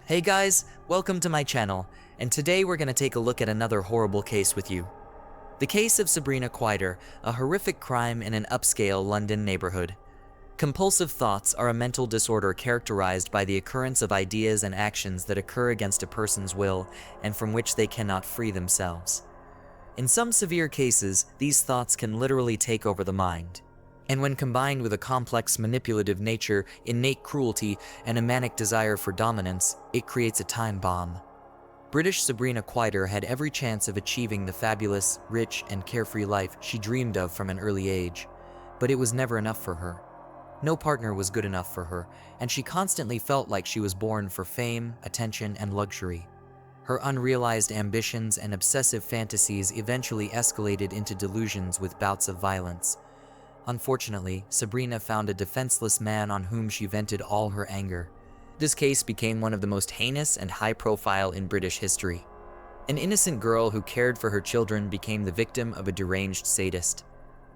Hey guys, welcome to my channel, and today we're gonna take a look at another horrible case with you. The case of Sabrina Kouider, a horrific crime in an upscale London neighborhood. Compulsive thoughts are a mental disorder characterized by the occurrence of ideas and actions that occur against a person's will and from which they cannot free themselves. In some severe cases, these thoughts can literally take over the mind. And when combined with a complex manipulative nature, innate cruelty, and a manic desire for dominance, it creates a time bomb. British Sabrina Kouider had every chance of achieving the fabulous, rich, and carefree life she dreamed of from an early age. But it was never enough for her. No partner was good enough for her, and she constantly felt like she was born for fame, attention, and luxury. Her unrealized ambitions and obsessive fantasies eventually escalated into delusions with bouts of violence. Unfortunately, Sabrina found a defenseless man on whom she vented all her anger. This case became one of the most heinous and high-profile in British history. An innocent girl who cared for her children became the victim of a deranged sadist.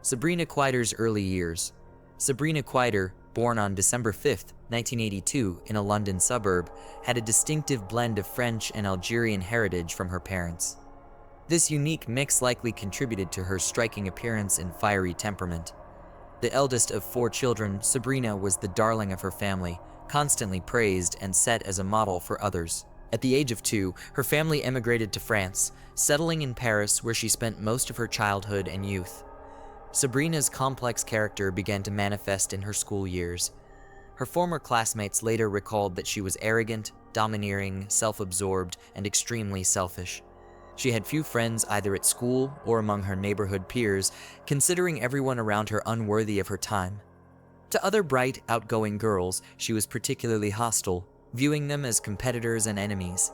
Sabrina Kouider's early years. Sabrina Kouider, born on December 5, 1982, in a London suburb, had a distinctive blend of French and Algerian heritage from her parents. This unique mix likely contributed to her striking appearance and fiery temperament. The eldest of 4 children, Sabrina was the darling of her family, constantly praised and set as a model for others. At the age of 2, her family emigrated to France, settling in Paris where she spent most of her childhood and youth. Sabrina's complex character began to manifest in her school years. Her former classmates later recalled that she was arrogant, domineering, self-absorbed, and extremely selfish. She had few friends either at school or among her neighborhood peers, considering everyone around her unworthy of her time. To other bright, outgoing girls, she was particularly hostile, viewing them as competitors and enemies.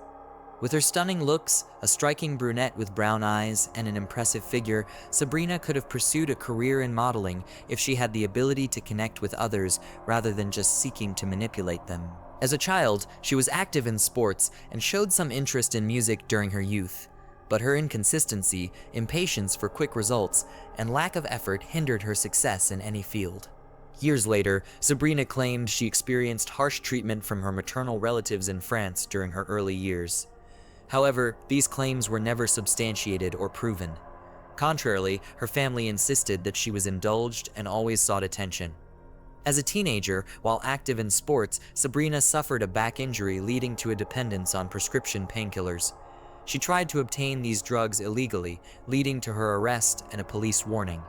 With her stunning looks, a striking brunette with brown eyes, and an impressive figure, Sabrina could have pursued a career in modeling if she had the ability to connect with others rather than just seeking to manipulate them. As a child, she was active in sports and showed some interest in music during her youth. But her inconsistency, impatience for quick results, and lack of effort hindered her success in any field. Years later, Sabrina claimed she experienced harsh treatment from her maternal relatives in France during her early years. However, these claims were never substantiated or proven. Contrarily, her family insisted that she was indulged and always sought attention. As a teenager, while active in sports, Sabrina suffered a back injury leading to a dependence on prescription painkillers. She tried to obtain these drugs illegally, leading to her arrest and a police warning.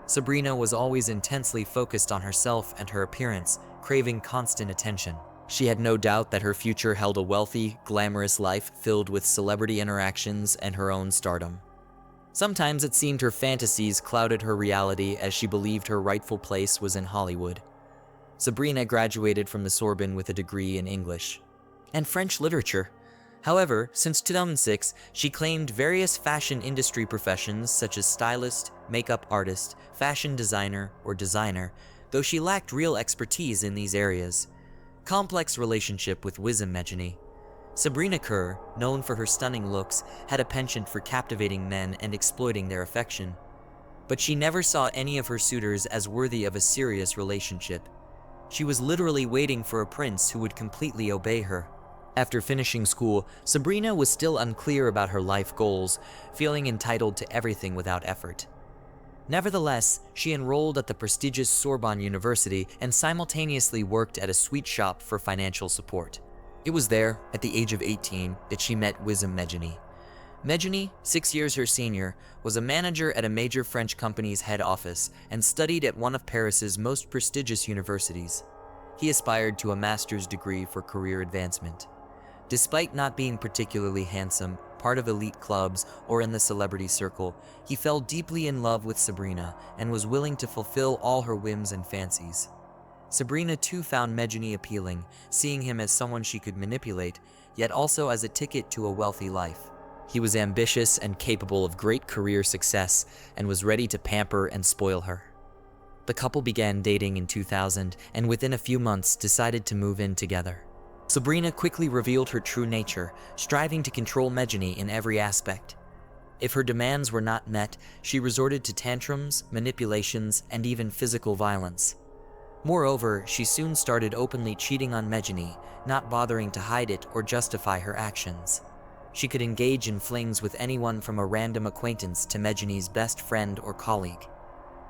Sabrina was always intensely focused on herself and her appearance, craving constant attention. She had no doubt that her future held a wealthy, glamorous life filled with celebrity interactions and her own stardom. Sometimes it seemed her fantasies clouded her reality as she believed her rightful place was in Hollywood. Sabrina graduated from the Sorbonne with a degree in English and French literature. However, since 2006, she claimed various fashion industry professions such as stylist, makeup artist, fashion designer, or designer, though she lacked real expertise in these areas. Complex relationship with misogyny. Sabrina Kouider, known for her stunning looks, had a penchant for captivating men and exploiting their affection. But she never saw any of her suitors as worthy of a serious relationship. She was literally waiting for a prince who would completely obey her. After finishing school, Sabrina was still unclear about her life goals, feeling entitled to everything without effort. Nevertheless, she enrolled at the prestigious Sorbonne University and simultaneously worked at a sweet shop for financial support. It was there, at the age of 18, that she met misogyny. Meghini, 6 years her senior, was a manager at a major French company's head office and studied at one of Paris's most prestigious universities. He aspired to a master's degree for career advancement. Despite not being particularly handsome, part of elite clubs, or in the celebrity circle, he fell deeply in love with Sabrina and was willing to fulfill all her whims and fancies. Sabrina too found Meghini appealing, seeing him as someone she could manipulate, yet also as a ticket to a wealthy life. He was ambitious and capable of great career success and was ready to pamper and spoil her. The couple began dating in 2000 and within a few months decided to move in together. Sabrina quickly revealed her true nature, striving to control Meghini in every aspect. If her demands were not met, she resorted to tantrums, manipulations, and even physical violence. Moreover, she soon started openly cheating on Mejani, not bothering to hide it or justify her actions. She could engage in flings with anyone from a random acquaintance to Mejani's best friend or colleague.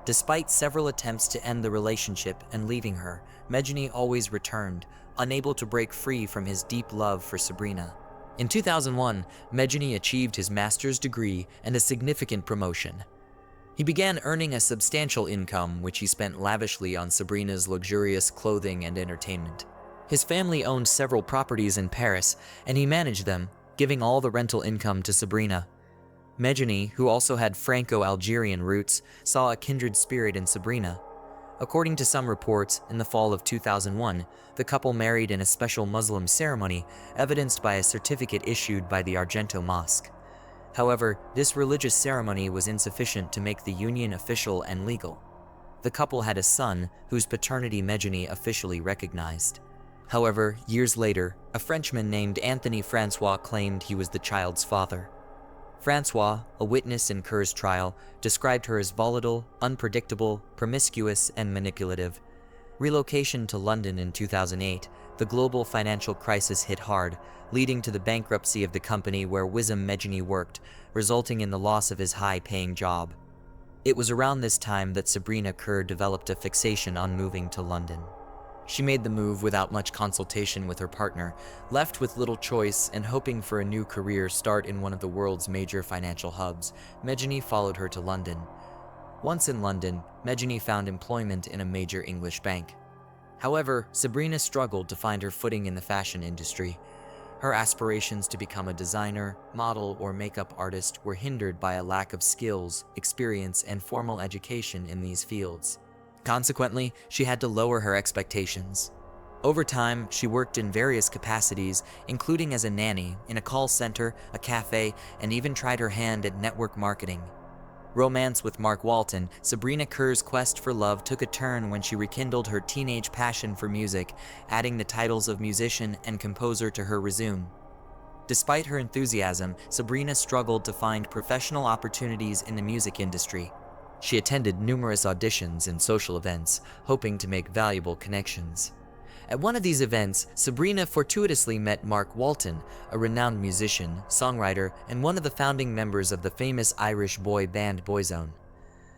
Despite several attempts to end the relationship and leaving her, Mejani always returned, unable to break free from his deep love for Sabrina. In 2001, Mejani achieved his master's degree and a significant promotion. He began earning a substantial income, which he spent lavishly on Sabrina's luxurious clothing and entertainment. His family owned several properties in Paris, and he managed them, giving all the rental income to Sabrina. Mejani, who also had Franco-Algerian roots, saw a kindred spirit in Sabrina. According to some reports, in the fall of 2001, the couple married in a special Muslim ceremony, evidenced by a certificate issued by the Argento Mosque. However, this religious ceremony was insufficient to make the union official and legal. The couple had a son, whose paternity Mejani officially recognized. However, years later, a Frenchman named Anthony Francois claimed he was the child's father. Francois, a witness in Kerr's trial, described her as volatile, unpredictable, promiscuous, and manipulative. Relocation to London in 2008, the global financial crisis hit hard, leading to the bankruptcy of the company where Wissam Mejani worked, resulting in the loss of his high-paying job. It was around this time that Sabrina Kerr developed a fixation on moving to London. She made the move without much consultation with her partner, left with little choice and hoping for a new career start in one of the world's major financial hubs. Mejani followed her to London. Once in London, Mejani found employment in a major English bank. However, Sabrina struggled to find her footing in the fashion industry. Her aspirations to become a designer, model, or makeup artist were hindered by a lack of skills, experience, and formal education in these fields. Consequently, she had to lower her expectations. Over time, she worked in various capacities, including as a nanny, in a call center, a cafe, and even tried her hand at network marketing. Romance with Mark Walton, Sabrina Kerr's quest for love took a turn when she rekindled her teenage passion for music, adding the titles of musician and composer to her resume. Despite her enthusiasm, Sabrina struggled to find professional opportunities in the music industry. She attended numerous auditions and social events, hoping to make valuable connections. At one of these events, Sabrina fortuitously met Mark Walton, a renowned musician, songwriter, and one of the founding members of the famous Irish boy band Boyzone.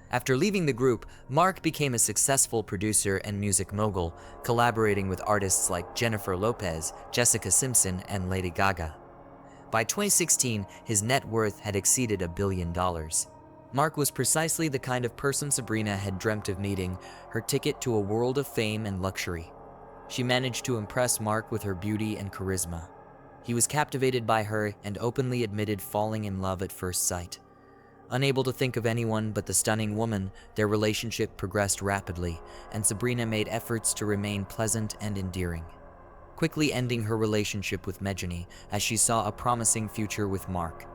After leaving the group, Mark became a successful producer and music mogul, collaborating with artists like Jennifer Lopez, Jessica Simpson, and Lady Gaga. By 2016, his net worth had exceeded $1 billion. Mark was precisely the kind of person Sabrina had dreamt of meeting, her ticket to a world of fame and luxury. She managed to impress Mark with her beauty and charisma. He was captivated by her and openly admitted falling in love at first sight. Unable to think of anyone but the stunning woman, their relationship progressed rapidly, and Sabrina made efforts to remain pleasant and endearing, quickly ending her relationship with Mejani as she saw a promising future with Mark.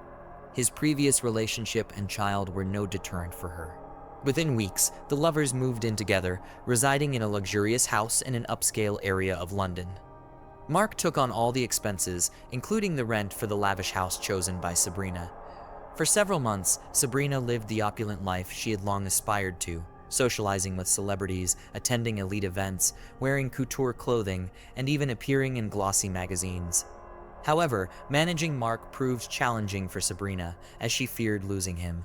His previous relationship and child were no deterrent for her. Within weeks, the lovers moved in together, residing in a luxurious house in an upscale area of London. Mark took on all the expenses, including the rent for the lavish house chosen by Sabrina. For several months, Sabrina lived the opulent life she had long aspired to, socializing with celebrities, attending elite events, wearing couture clothing, and even appearing in glossy magazines. However, managing Mark proved challenging for Sabrina, as she feared losing him.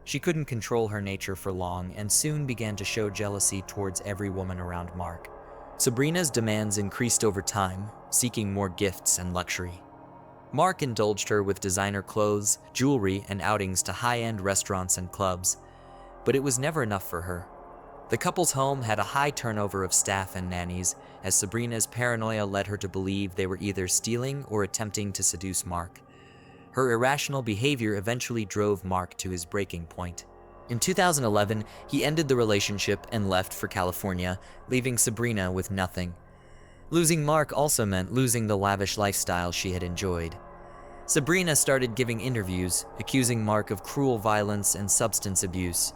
She couldn't control her nature for long and soon began to show jealousy towards every woman around Mark. Sabrina's demands increased over time, seeking more gifts and luxury. Mark indulged her with designer clothes, jewelry, and outings to high-end restaurants and clubs. But it was never enough for her. The couple's home had a high turnover of staff and nannies, as Sabrina's paranoia led her to believe they were either stealing or attempting to seduce Mark. Her irrational behavior eventually drove Mark to his breaking point. In 2011, he ended the relationship and left for California, leaving Sabrina with nothing. Losing Mark also meant losing the lavish lifestyle she had enjoyed. Sabrina started giving interviews, accusing Mark of cruel violence and substance abuse.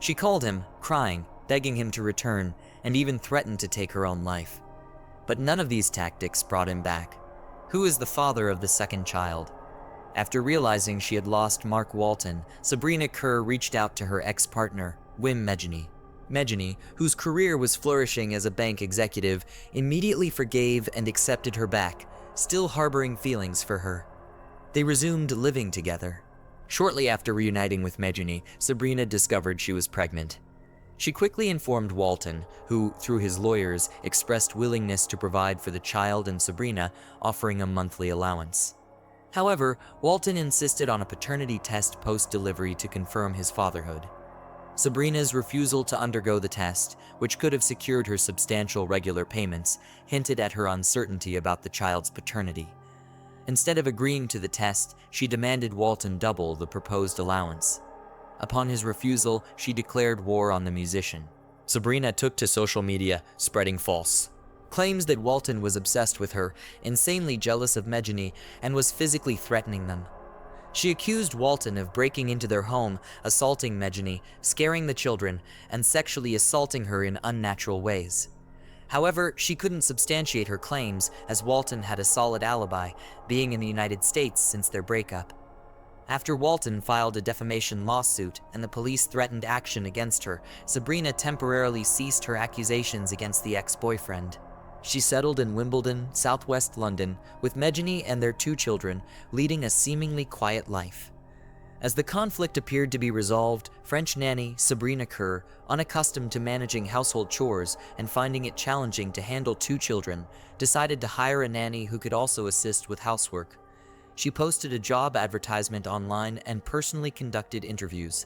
She called him, crying, begging him to return, and even threatened to take her own life. But none of these tactics brought him back. Who is the father of the second child? After realizing she had lost Mark Walton, Sabrina Kerr reached out to her ex-partner, Wim Mejani. Mejani, whose career was flourishing as a bank executive, immediately forgave and accepted her back, still harboring feelings for her. They resumed living together. Shortly after reuniting with Mejani, Sabrina discovered she was pregnant. She quickly informed Walton, who, through his lawyers, expressed willingness to provide for the child and Sabrina, offering a monthly allowance. However, Walton insisted on a paternity test post-delivery to confirm his fatherhood. Sabrina's refusal to undergo the test, which could have secured her substantial regular payments, hinted at her uncertainty about the child's paternity. Instead of agreeing to the test, she demanded Walton double the proposed allowance. Upon his refusal, she declared war on the musician. Sabrina took to social media, spreading false claims that Walton was obsessed with her, insanely jealous of Mejani, and was physically threatening them. She accused Walton of breaking into their home, assaulting Mejani, scaring the children, and sexually assaulting her in unnatural ways. However, she couldn't substantiate her claims, as Walton had a solid alibi, being in the United States since their breakup. After Walton filed a defamation lawsuit and the police threatened action against her, Sabrina temporarily ceased her accusations against the ex-boyfriend. She settled in Wimbledon, southwest London, with Mejani and their 2 children, leading a seemingly quiet life. As the conflict appeared to be resolved, French nanny Sabrina Kerr, unaccustomed to managing household chores and finding it challenging to handle 2 children, decided to hire a nanny who could also assist with housework. She posted a job advertisement online and personally conducted interviews.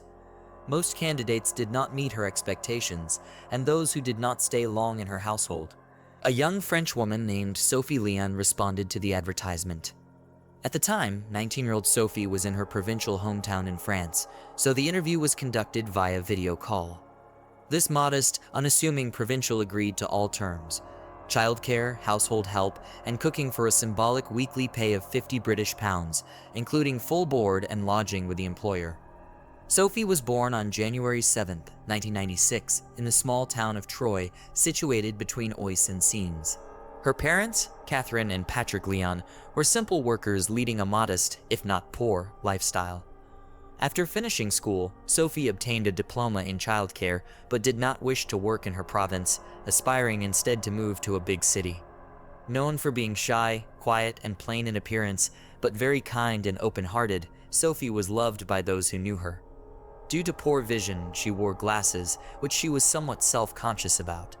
Most candidates did not meet her expectations, and those who did not stay long in her household. A young French woman named Sophie Leon responded to the advertisement. At the time, 19-year-old Sophie was in her provincial hometown in France, so the interview was conducted via video call. This modest, unassuming provincial agreed to all terms: childcare, household help, and cooking for a symbolic weekly pay of £50, including full board and lodging with the employer. Sophie was born on January 7, 1996, in the small town of Troyes, situated between Oise and Scenes. Her parents, Catherine and Patrick Leon, were simple workers leading a modest, if not poor, lifestyle. After finishing school, Sophie obtained a diploma in childcare, but did not wish to work in her province, aspiring instead to move to a big city. Known for being shy, quiet, and plain in appearance, but very kind and open-hearted, Sophie was loved by those who knew her. Due to poor vision, she wore glasses, which she was somewhat self-conscious about.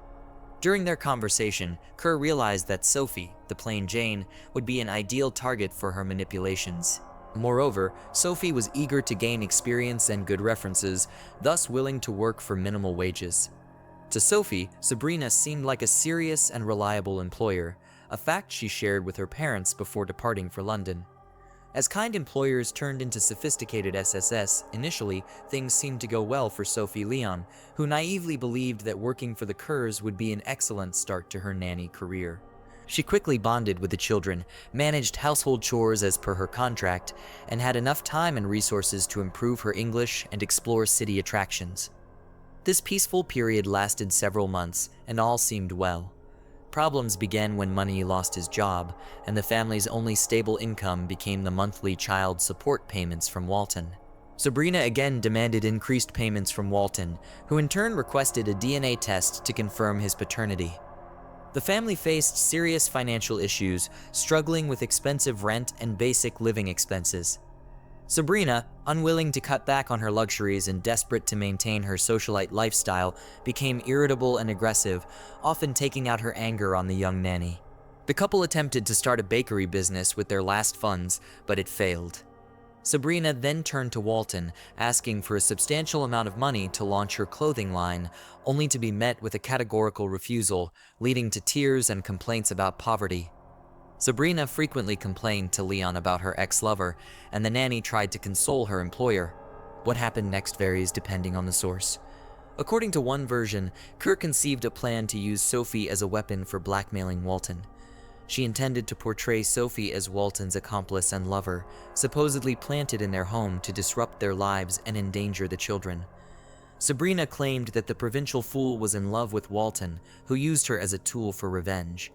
During their conversation, Kerr realized that Sophie, the plain Jane, would be an ideal target for her manipulations. Moreover, Sophie was eager to gain experience and good references, thus willing to work for minimal wages. To Sophie, Sabrina seemed like a serious and reliable employer, a fact she shared with her parents before departing for London. As kind employers turned into sophisticated SSS, initially, things seemed to go well for Sophie Leon, who naively believed that working for the Kerrs would be an excellent start to her nanny career. She quickly bonded with the children, managed household chores as per her contract, and had enough time and resources to improve her English and explore city attractions. This peaceful period lasted several months, and all seemed well. Problems began when Money lost his job, and the family's only stable income became the monthly child support payments from Walton. Sabrina again demanded increased payments from Walton, who in turn requested a DNA test to confirm his paternity. The family faced serious financial issues, struggling with expensive rent and basic living expenses. Sabrina, unwilling to cut back on her luxuries and desperate to maintain her socialite lifestyle, became irritable and aggressive, often taking out her anger on the young nanny. The couple attempted to start a bakery business with their last funds, but it failed. Sabrina then turned to Walton, asking for a substantial amount of money to launch her clothing line, only to be met with a categorical refusal, leading to tears and complaints about poverty. Sabrina frequently complained to Leon about her ex-lover, and the nanny tried to console her employer. What happened next varies depending on the source. According to one version, Kerr conceived a plan to use Sophie as a weapon for blackmailing Walton. She intended to portray Sophie as Walton's accomplice and lover, supposedly planted in their home to disrupt their lives and endanger the children. Sabrina claimed that the provincial fool was in love with Walton, who used her as a tool for revenge.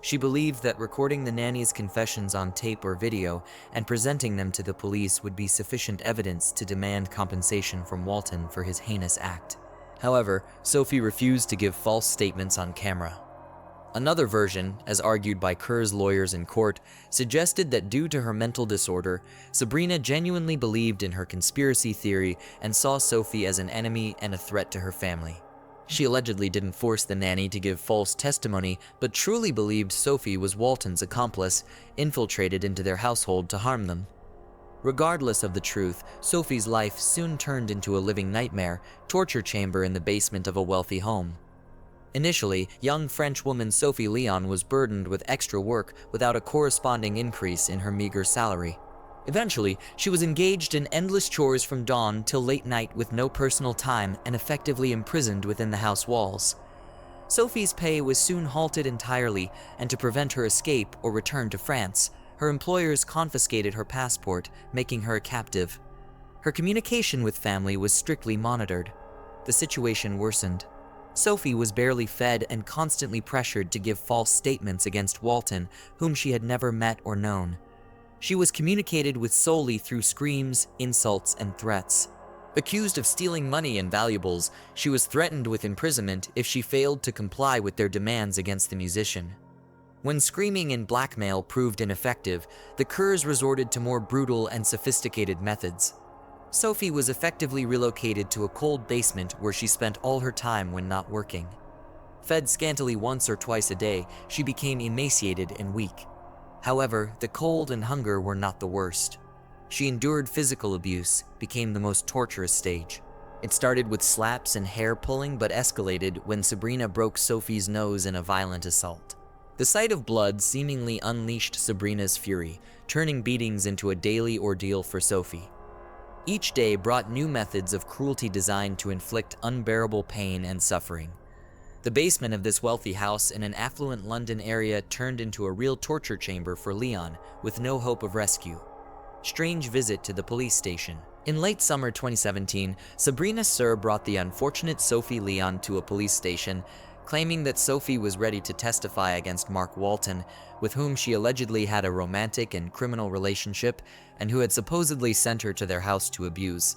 She believed that recording the nanny's confessions on tape or video and presenting them to the police would be sufficient evidence to demand compensation from Walton for his heinous act. However, Sophie refused to give false statements on camera. Another version, as argued by Kerr's lawyers in court, suggested that due to her mental disorder, Sabrina genuinely believed in her conspiracy theory and saw Sophie as an enemy and a threat to her family. She allegedly didn't force the nanny to give false testimony, but truly believed Sophie was Walton's accomplice, infiltrated into their household to harm them. Regardless of the truth, Sophie's life soon turned into a living nightmare, torture chamber in the basement of a wealthy home. Initially, young French woman Sophie Leon was burdened with extra work without a corresponding increase in her meager salary. Eventually, she was engaged in endless chores from dawn till late night with no personal time and effectively imprisoned within the house walls. Sophie's pay was soon halted entirely, and to prevent her escape or return to France, her employers confiscated her passport, making her a captive. Her communication with family was strictly monitored. The situation worsened. Sophie was barely fed and constantly pressured to give false statements against Walton, whom she had never met or known. She was communicated with solely through screams, insults, and threats. Accused of stealing money and valuables, she was threatened with imprisonment if she failed to comply with their demands against the musician. When screaming and blackmail proved ineffective, the Kerrs resorted to more brutal and sophisticated methods. Sophie was effectively relocated to a cold basement where she spent all her time when not working. Fed scantily once or twice a day, she became emaciated and weak. However, the cold and hunger were not the worst. She endured physical abuse, became the most torturous stage. It started with slaps and hair pulling but escalated when Sabrina broke Sophie's nose in a violent assault. The sight of blood seemingly unleashed Sabrina's fury, turning beatings into a daily ordeal for Sophie. Each day brought new methods of cruelty designed to inflict unbearable pain and suffering. The basement of this wealthy house in an affluent London area turned into a real torture chamber for Leon, with no hope of rescue. Strange visit to the police station. In late summer 2017, Sabrina Sir brought the unfortunate Sophie Leon to a police station, claiming that Sophie was ready to testify against Mark Walton, with whom she allegedly had a romantic and criminal relationship, and who had supposedly sent her to their house to abuse.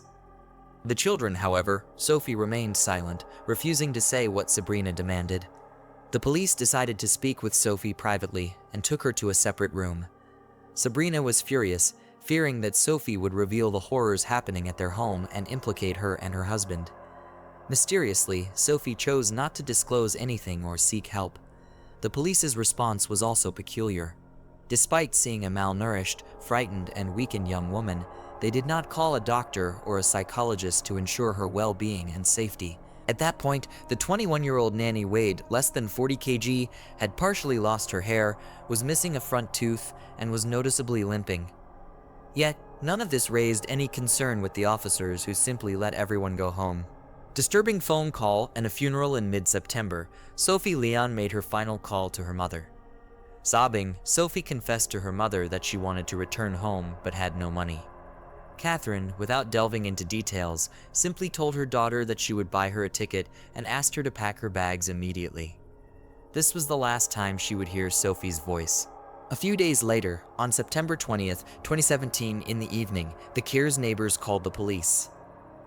The children, however, Sophie remained silent, refusing to say what Sabrina demanded. The police decided to speak with Sophie privately and took her to a separate room. Sabrina was furious, fearing that Sophie would reveal the horrors happening at their home and implicate her and her husband. Mysteriously, Sophie chose not to disclose anything or seek help. The police's response was also peculiar. Despite seeing a malnourished, frightened, and weakened young woman, they did not call a doctor or a psychologist to ensure her well-being and safety. At that point, the 21-year-old nanny weighed less than 40 kg, had partially lost her hair, was missing a front tooth, and was noticeably limping. Yet, none of this raised any concern with the officers, who simply let everyone go home. Disturbing phone call and a funeral in mid-September, Sophie Leon made her final call to her mother. Sobbing, Sophie confessed to her mother that she wanted to return home but had no money. Catherine, without delving into details, simply told her daughter that she would buy her a ticket and asked her to pack her bags immediately. This was the last time she would hear Sophie's voice. A few days later, on September 20th, 2017 in the evening, the Kerrs neighbors called the police.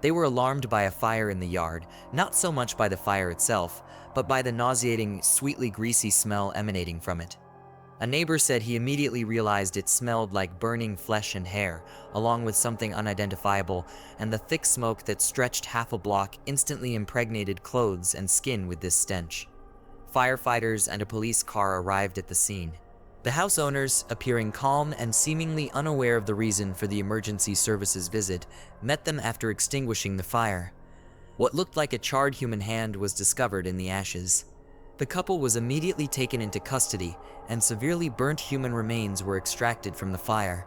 They were alarmed by a fire in the yard, not so much by the fire itself, but by the nauseating, sweetly greasy smell emanating from it. A neighbor said he immediately realized it smelled like burning flesh and hair, along with something unidentifiable, and the thick smoke that stretched half a block instantly impregnated clothes and skin with this stench. Firefighters and a police car arrived at the scene. The house owners, appearing calm and seemingly unaware of the reason for the emergency services visit, met them after extinguishing the fire. What looked like a charred human hand was discovered in the ashes. The couple was immediately taken into custody, and severely burnt human remains were extracted from the fire.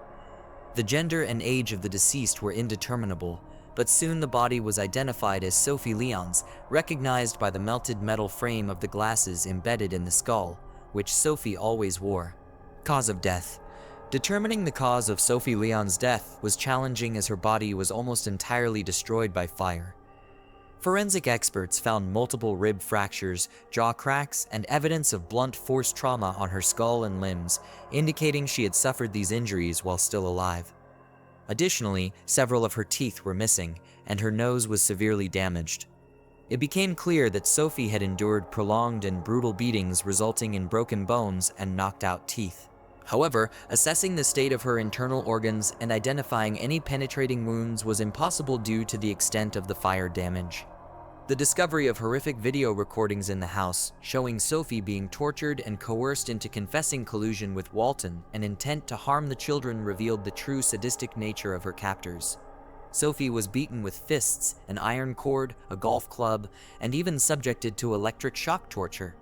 The gender and age of the deceased were indeterminable, but soon the body was identified as Sophie Leon's, recognized by the melted metal frame of the glasses embedded in the skull, which Sophie always wore. Cause of death. Determining the cause of Sophie Leon's death was challenging, as her body was almost entirely destroyed by fire. Forensic experts found multiple rib fractures, jaw cracks, and evidence of blunt force trauma on her skull and limbs, indicating she had suffered these injuries while still alive. Additionally, several of her teeth were missing, and her nose was severely damaged. It became clear that Sophie had endured prolonged and brutal beatings resulting in broken bones and knocked out teeth. However, assessing the state of her internal organs and identifying any penetrating wounds was impossible due to the extent of the fire damage. The discovery of horrific video recordings in the house, showing Sophie being tortured and coerced into confessing collusion with Walton and intent to harm the children, revealed the true sadistic nature of her captors. Sophie was beaten with fists, an iron cord, a golf club, and even subjected to electric shock torture.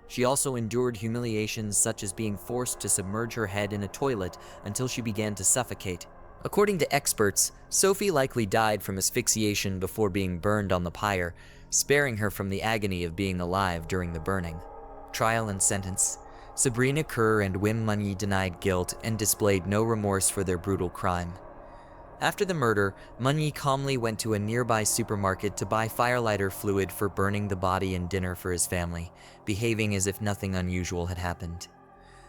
She also endured humiliations such as being forced to submerge her head in a toilet until she began to suffocate. According to experts, Sophie likely died from asphyxiation before being burned on the pyre, sparing her from the agony of being alive during the burning. Trial and sentence. Sabrina Kerr and Wim Munye denied guilt and displayed no remorse for their brutal crime. After the murder, Munye calmly went to a nearby supermarket to buy firelighter fluid for burning the body and dinner for his family, behaving as if nothing unusual had happened.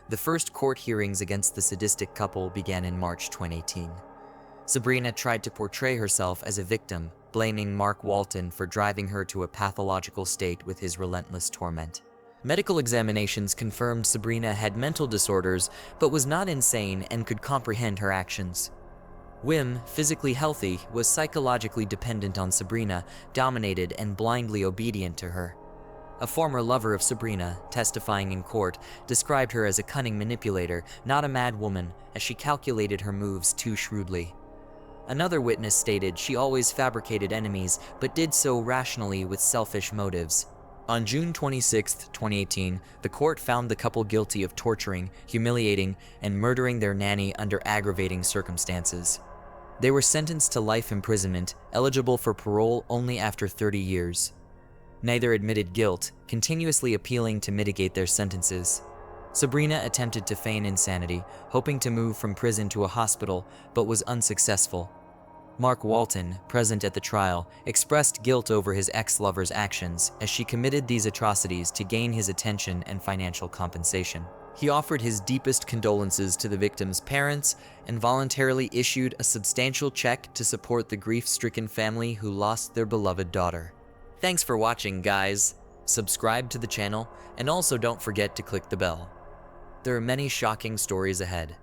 The first court hearings against the sadistic couple began in March 2018. Sabrina tried to portray herself as a victim, blaming Mark Walton for driving her to a pathological state with his relentless torment. Medical examinations confirmed Sabrina had mental disorders but was not insane and could comprehend her actions. Wim, physically healthy, was psychologically dependent on Sabrina, dominated and blindly obedient to her. A former lover of Sabrina, testifying in court, described her as a cunning manipulator, not a mad woman, as she calculated her moves too shrewdly. Another witness stated she always fabricated enemies, but did so rationally with selfish motives. On June 26, 2018, the court found the couple guilty of torturing, humiliating, and murdering their nanny under aggravating circumstances. They were sentenced to life imprisonment, eligible for parole only after 30 years. Neither admitted guilt, continuously appealing to mitigate their sentences. Sabrina attempted to feign insanity, hoping to move from prison to a hospital, but was unsuccessful. Mark Walton, present at the trial, expressed guilt over his ex-lover's actions, as she committed these atrocities to gain his attention and financial compensation. He offered his deepest condolences to the victims' parents and voluntarily issued a substantial check to support the grief-stricken family who lost their beloved daughter. Thanks for watching, guys. Subscribe to the channel, and also don't forget to click the bell. There are many shocking stories ahead.